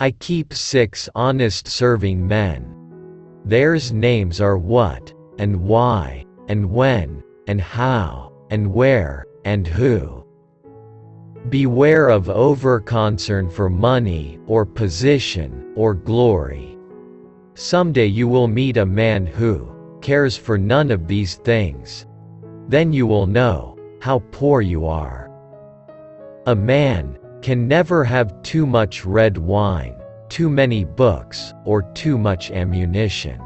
I keep 6 honest serving men. Theirs names are what, and why, and when, and how, and where, and who. Beware of over-concern for money, or position, or glory. Someday you will meet a man who cares for none of these things. Then you will know how poor you are. A man can never have too much red wine, too many books, or too much ammunition.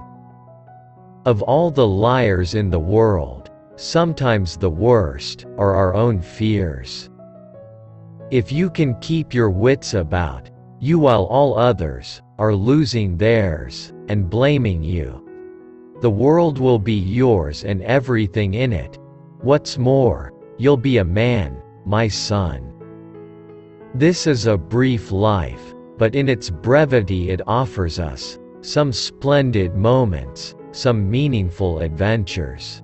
Of all the liars in the world, sometimes the worst are our own fears. If you can keep your wits about you while all others are losing theirs and blaming you, the world will be yours and everything in it. What's more, you'll be a man, my son. This is a brief life, but in its brevity it offers us some splendid moments, some meaningful adventures.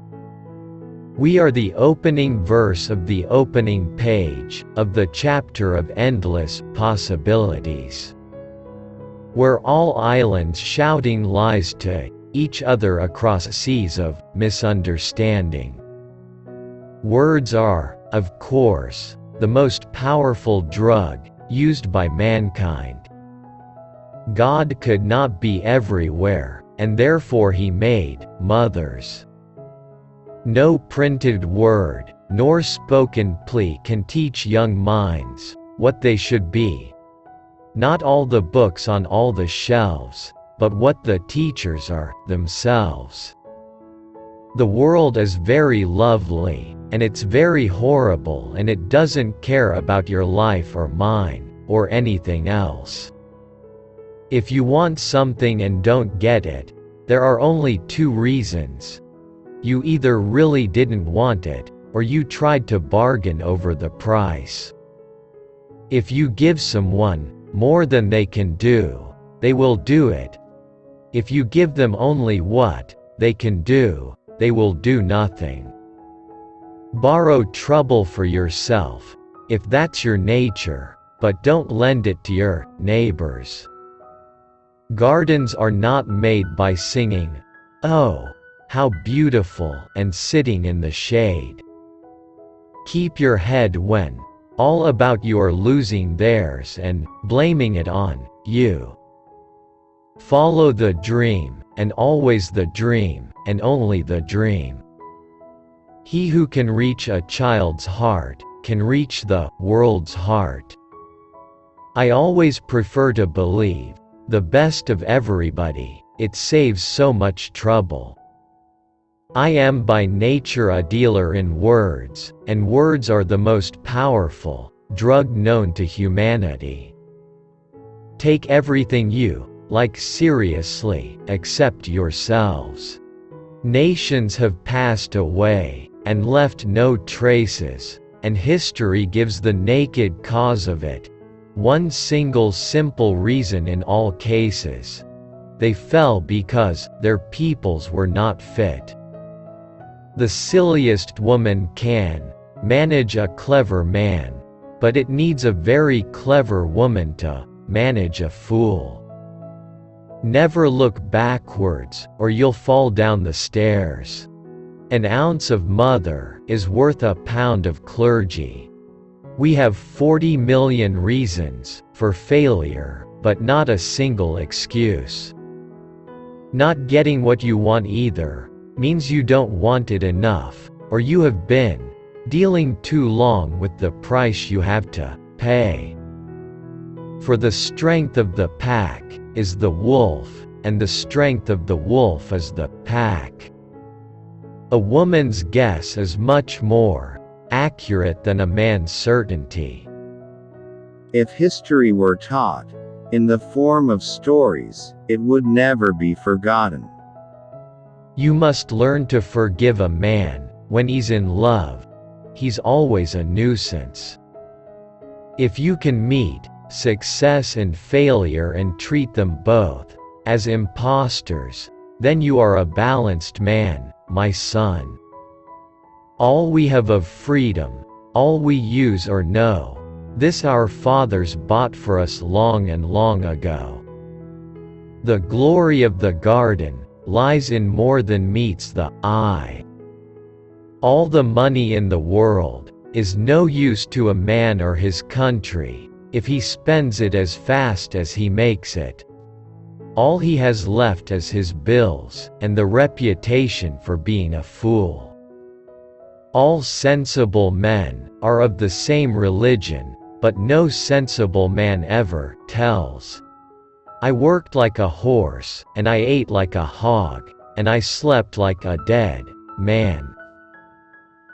We are the opening verse of the opening page of the chapter of endless possibilities, where all islands shouting lies to each other across seas of misunderstanding. Words are, of course, the most powerful drug used by mankind. God could not be everywhere, and therefore he made mothers. No printed word, nor spoken plea can teach young minds what they should be. Not all the books on all the shelves, but what the teachers are themselves. The world is very lovely, and it's very horrible, and it doesn't care about your life or mine, or anything else. If you want something and don't get it, there are only 2 reasons. You either really didn't want it, or you tried to bargain over the price. If you give someone more than they can do, they will do it. If you give them only what they can do, they will do nothing. Borrow trouble for yourself, if that's your nature, but don't lend it to your neighbors. Gardens are not made by singing, "Oh, how beautiful," and sitting in the shade. Keep your head when all about you are losing theirs and blaming it on you. Follow the dream, and always the dream, and only the dream. He who can reach a child's heart can reach the world's heart. I always prefer to believe the best of everybody, it saves so much trouble. I am by nature a dealer in words, and words are the most powerful drug known to humanity. Take everything you like seriously, except yourselves. Nations have passed away, and left no traces, and history gives the naked cause of it. One single simple reason in all cases. They fell because their peoples were not fit. The silliest woman can manage a clever man, but it needs a very clever woman to manage a fool. Never look backwards, or you'll fall down the stairs. An ounce of mother is worth a pound of clergy. We have 40 million reasons for failure, but not a single excuse. Not getting what you want either means you don't want it enough, or you have been dealing too long with the price you have to pay. For the strength of the pack is the wolf, and the strength of the wolf is the pack. A woman's guess is much more accurate than a man's certainty. If history were taught in the form of stories, it would never be forgotten. You must learn to forgive a man when he's in love. He's always a nuisance. If you can meet success and failure and treat them both as impostors, then you are a balanced man, my son. All we have of freedom, all we use or know, This our fathers bought for us long and long ago. The glory of the garden lies in more than meets the eye. All the money in the world is no use to a man or his country if he spends it as fast as he makes it. All he has left is his bills and the reputation for being a fool. All sensible men are of the same religion, but no sensible man ever tells. I worked like a horse, and I ate like a hog, and I slept like a dead man.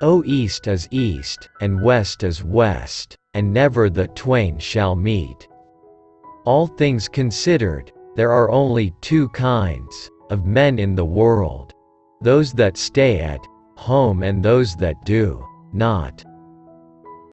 O east is east, and west is west, and never the twain shall meet. All things considered, there are only two kinds of men in the world: those that stay at home and those that do not.